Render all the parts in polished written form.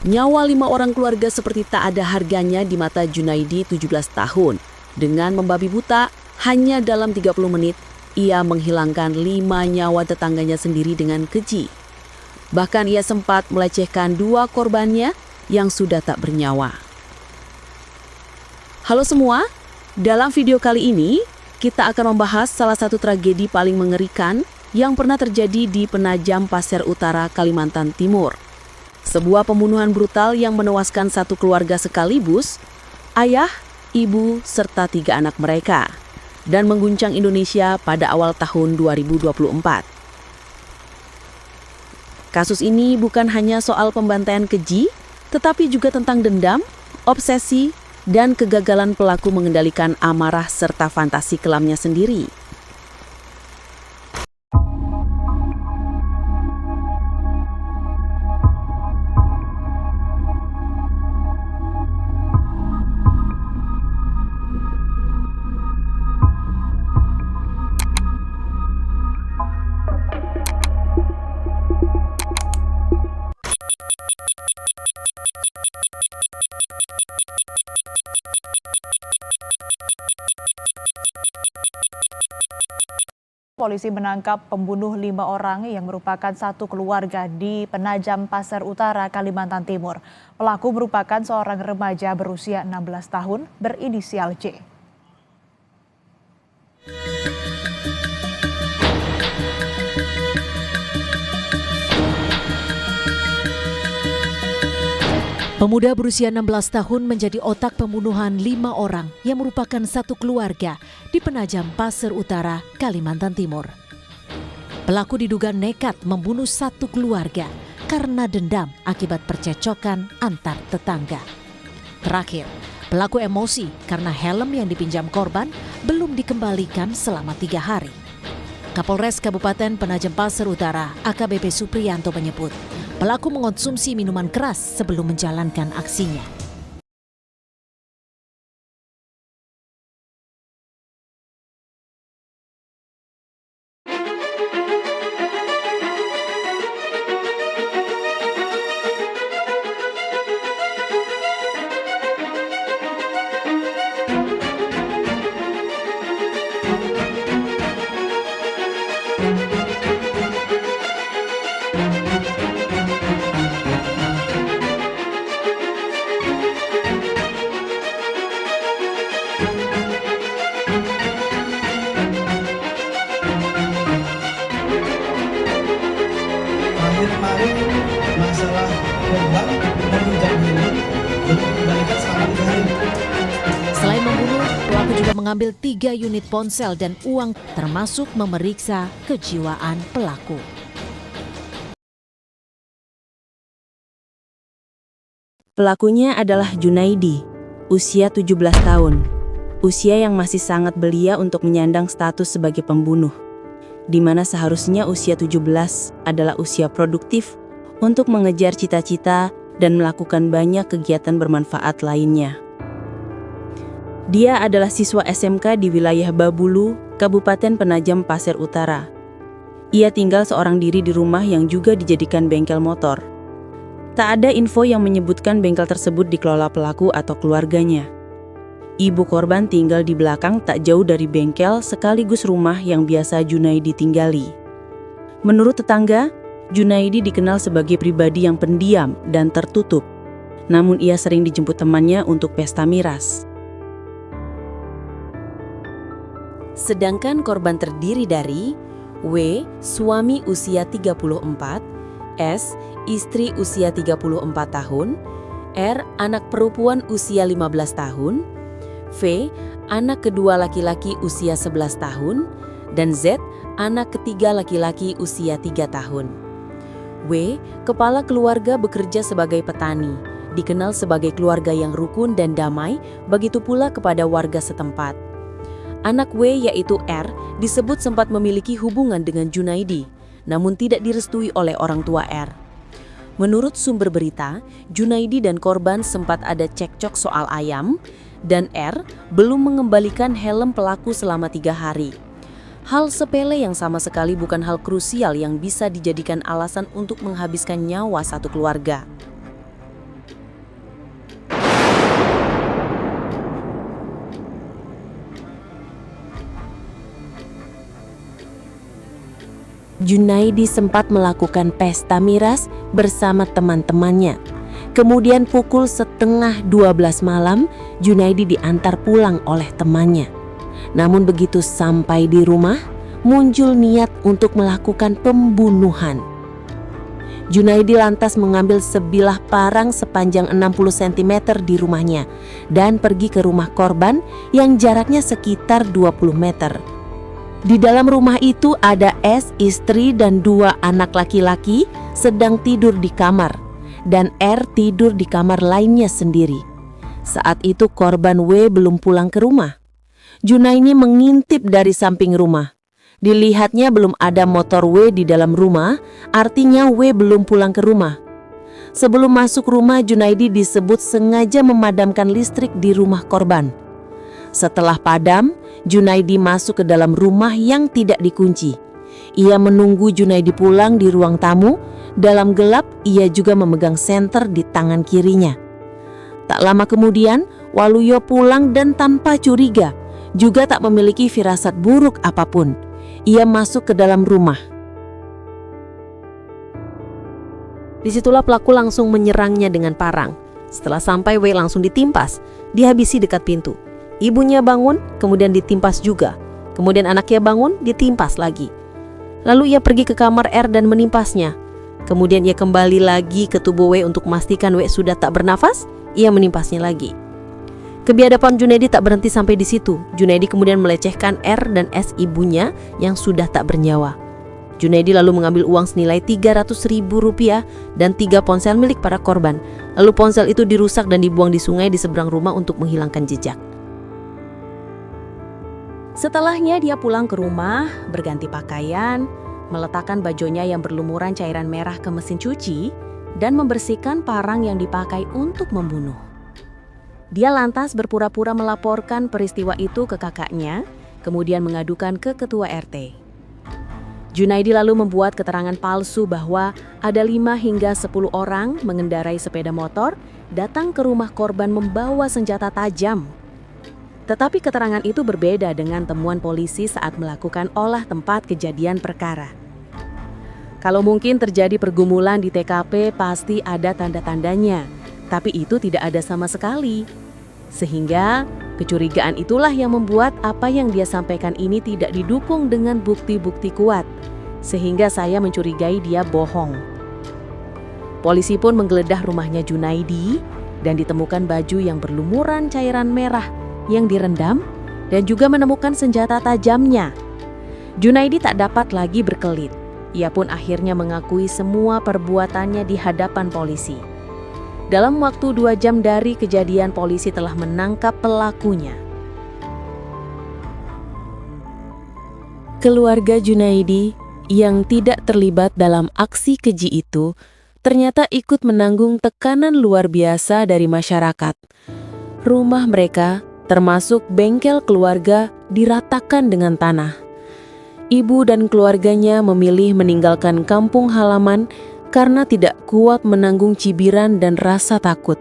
Nyawa 5 orang keluarga seperti tak ada harganya di mata Junaidi 17 tahun. Dengan membabi buta, hanya dalam 30 menit, ia menghilangkan 5 nyawa tetangganya sendiri dengan keji. Bahkan ia sempat melecehkan 2 korbannya yang sudah tak bernyawa. Halo semua, dalam video kali ini, kita akan membahas salah satu tragedi paling mengerikan yang pernah terjadi di Penajam Pasir Utara, Kalimantan Timur. Sebuah pembunuhan brutal yang menewaskan satu keluarga sekaligus, ayah, ibu, serta 3 anak mereka, dan mengguncang Indonesia pada awal tahun 2024. Kasus ini bukan hanya soal pembantaian keji, tetapi juga tentang dendam, obsesi, dan kegagalan pelaku mengendalikan amarah serta fantasi kelamnya sendiri. Polisi menangkap pembunuh 5 orang yang merupakan satu keluarga di Penajam Pasir Utara, Kalimantan Timur. Pelaku merupakan seorang remaja berusia 16 tahun berinisial C. Pemuda berusia 16 tahun menjadi otak pembunuhan 5 orang yang merupakan satu keluarga di Penajam Pasir Utara, Kalimantan Timur. Pelaku diduga nekat membunuh satu keluarga karena dendam akibat percecokan antar tetangga. Terakhir, pelaku emosi karena helm yang dipinjam korban belum dikembalikan selama 3 hari. Kapolres Kabupaten Penajam Pasir Utara, AKBP Supriyanto menyebut, pelaku mengonsumsi minuman keras sebelum menjalankan aksinya. Kemarin masalah korban dan menjadi belum dikembalikan selama 3 hari. Selain membunuh, pelaku juga mengambil 3 unit ponsel dan uang, termasuk memeriksa kejiwaan pelaku. Pelakunya adalah Junaidi, usia 17 tahun. Usia yang masih sangat belia untuk menyandang status sebagai pembunuh, di mana seharusnya usia 17 adalah usia produktif untuk mengejar cita-cita dan melakukan banyak kegiatan bermanfaat lainnya. Dia adalah siswa SMK di wilayah Babulu, Kabupaten Penajam Pasir Utara. Ia tinggal seorang diri di rumah yang juga dijadikan bengkel motor. Tak ada info yang menyebutkan bengkel tersebut dikelola pelaku atau keluarganya. Ibu korban tinggal di belakang tak jauh dari bengkel sekaligus rumah yang biasa Junaidi tinggali. Menurut tetangga, Junaidi dikenal sebagai pribadi yang pendiam dan tertutup. Namun ia sering dijemput temannya untuk pesta miras. Sedangkan korban terdiri dari W, suami usia 34, S, istri usia 34 tahun, R, anak perempuan usia 15 tahun, V, anak kedua laki-laki usia 11 tahun, dan Z, anak ketiga laki-laki usia 3 tahun. W, kepala keluarga bekerja sebagai petani, dikenal sebagai keluarga yang rukun dan damai, begitu pula kepada warga setempat. Anak W yaitu R disebut sempat memiliki hubungan dengan Junaidi, namun tidak direstui oleh orang tua R. Menurut sumber berita, Junaidi dan korban sempat ada cekcok soal ayam, dan R belum mengembalikan helm pelaku selama 3 hari. Hal sepele yang sama sekali bukan hal krusial yang bisa dijadikan alasan untuk menghabiskan nyawa satu keluarga. Junaidi sempat melakukan pesta miras bersama teman-temannya. Kemudian pukul 11:30 malam, Junaidi diantar pulang oleh temannya. Namun begitu sampai di rumah, muncul niat untuk melakukan pembunuhan. Junaidi lantas mengambil sebilah parang sepanjang 60 cm di rumahnya dan pergi ke rumah korban yang jaraknya sekitar 20 meter. Di dalam rumah itu ada S, istri dan 2 anak laki-laki sedang tidur di kamar, dan R tidur di kamar lainnya sendiri. Saat itu korban W belum pulang ke rumah. Junaidi mengintip dari samping rumah. Dilihatnya belum ada motor W di dalam rumah, artinya W belum pulang ke rumah. Sebelum masuk rumah, Junaidi disebut sengaja memadamkan listrik di rumah korban. Setelah padam, Junaidi masuk ke dalam rumah yang tidak dikunci. Ia menunggu Junaidi pulang di ruang tamu. Dalam gelap, ia juga memegang senter di tangan kirinya. Tak lama kemudian, Waluyo pulang dan tanpa curiga, juga tak memiliki firasat buruk apapun. Ia masuk ke dalam rumah. Disitulah pelaku langsung menyerangnya dengan parang. Setelah sampai, W langsung ditimpas, dihabisi dekat pintu. Ibunya bangun, kemudian ditimpas juga. Kemudian anaknya bangun, ditimpas lagi. Lalu ia pergi ke kamar R dan menimpasnya. Kemudian ia kembali lagi ke tubuh W untuk memastikan W sudah tak bernafas, ia menimpasnya lagi. Kebiadaban Junaidi tak berhenti sampai di situ. Junaidi kemudian melecehkan R dan S ibunya yang sudah tak bernyawa. Junaidi lalu mengambil uang senilai Rp300.000 dan 3 ponsel milik para korban. Lalu ponsel itu dirusak dan dibuang di sungai di seberang rumah untuk menghilangkan jejak. Setelahnya dia pulang ke rumah, berganti pakaian, meletakkan bajunya yang berlumuran cairan merah ke mesin cuci, dan membersihkan parang yang dipakai untuk membunuh. Dia lantas berpura-pura melaporkan peristiwa itu ke kakaknya, kemudian mengadukan ke ketua RT. Junaidi lalu membuat keterangan palsu bahwa ada 5 hingga 10 orang mengendarai sepeda motor datang ke rumah korban membawa senjata tajam. Tetapi keterangan itu berbeda dengan temuan polisi saat melakukan olah tempat kejadian perkara. Kalau mungkin terjadi pergumulan di TKP, pasti ada tanda-tandanya. Tapi itu tidak ada sama sekali. Sehingga kecurigaan itulah yang membuat apa yang dia sampaikan ini tidak didukung dengan bukti-bukti kuat. Sehingga saya mencurigai dia bohong. Polisi pun menggeledah rumahnya Junaidi dan ditemukan baju yang berlumuran cairan merah yang direndam dan juga menemukan senjata tajamnya. Junaidi tak dapat lagi berkelit. Ia pun akhirnya mengakui semua perbuatannya di hadapan polisi. Dalam waktu 2 jam dari kejadian, polisi telah menangkap pelakunya. Keluarga Junaidi yang tidak terlibat dalam aksi keji itu ternyata ikut menanggung tekanan luar biasa dari masyarakat. Rumah mereka, termasuk bengkel keluarga, diratakan dengan tanah. Ibu dan keluarganya memilih meninggalkan kampung halaman karena tidak kuat menanggung cibiran dan rasa takut.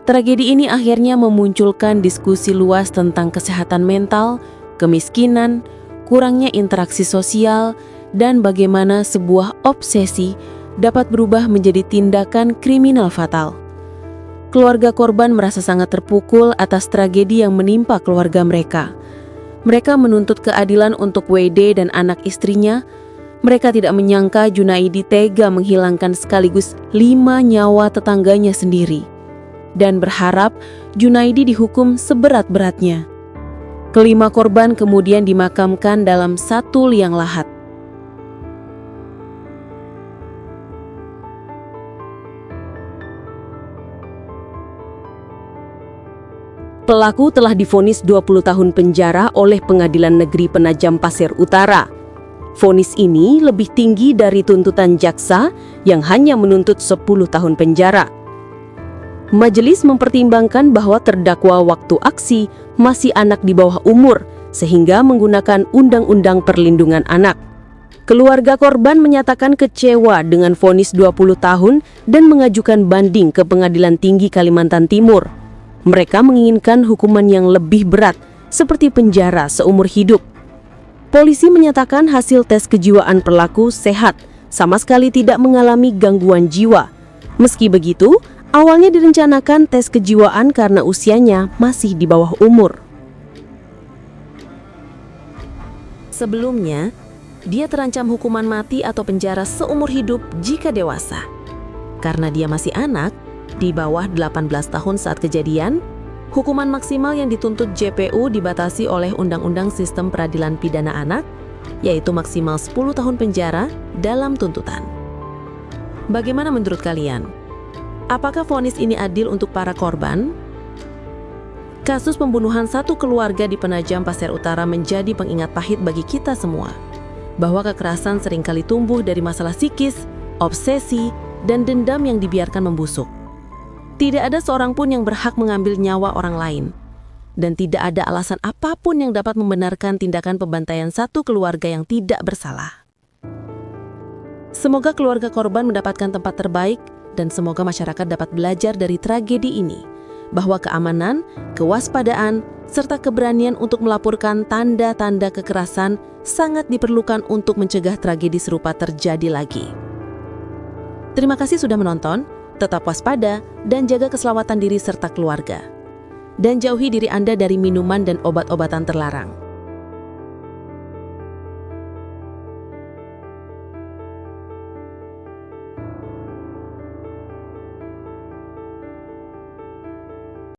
Tragedi ini akhirnya memunculkan diskusi luas tentang kesehatan mental, kemiskinan, kurangnya interaksi sosial, dan bagaimana sebuah obsesi dapat berubah menjadi tindakan kriminal fatal. Keluarga korban merasa sangat terpukul atas tragedi yang menimpa keluarga mereka. Mereka menuntut keadilan untuk WD dan anak istrinya. Mereka tidak menyangka Junaidi tega menghilangkan sekaligus 5 nyawa tetangganya sendiri, dan berharap Junaidi dihukum seberat-beratnya. Kelima korban kemudian dimakamkan dalam 1 liang lahat. Pelaku telah divonis 20 tahun penjara oleh Pengadilan Negeri Penajam Pasir Utara. Vonis ini lebih tinggi dari tuntutan jaksa yang hanya menuntut 10 tahun penjara. Majelis mempertimbangkan bahwa terdakwa waktu aksi masih anak di bawah umur, sehingga menggunakan Undang-Undang Perlindungan Anak. Keluarga korban menyatakan kecewa dengan vonis 20 tahun dan mengajukan banding ke Pengadilan Tinggi Kalimantan Timur. Mereka menginginkan hukuman yang lebih berat, seperti penjara seumur hidup. Polisi menyatakan hasil tes kejiwaan pelaku sehat, sama sekali tidak mengalami gangguan jiwa. Meski begitu, awalnya direncanakan tes kejiwaan karena usianya masih di bawah umur. Sebelumnya, dia terancam hukuman mati atau penjara seumur hidup jika dewasa. Karena dia masih anak, di bawah 18 tahun saat kejadian, hukuman maksimal yang dituntut JPU dibatasi oleh Undang-Undang Sistem Peradilan Pidana Anak, yaitu maksimal 10 tahun penjara dalam tuntutan. Bagaimana menurut kalian? Apakah vonis ini adil untuk para korban? Kasus pembunuhan satu keluarga di Penajam Pasir Utara menjadi pengingat pahit bagi kita semua, bahwa kekerasan seringkali tumbuh dari masalah psikis, obsesi, dan dendam yang dibiarkan membusuk. Tidak ada seorang pun yang berhak mengambil nyawa orang lain, dan tidak ada alasan apapun yang dapat membenarkan tindakan pembantaian satu keluarga yang tidak bersalah. Semoga keluarga korban mendapatkan tempat terbaik, dan semoga masyarakat dapat belajar dari tragedi ini, bahwa keamanan, kewaspadaan, serta keberanian untuk melaporkan tanda-tanda kekerasan sangat diperlukan untuk mencegah tragedi serupa terjadi lagi. Terima kasih sudah menonton, tetap waspada dan jaga keselamatan diri serta keluarga. Dan jauhi diri Anda dari minuman dan obat-obatan terlarang.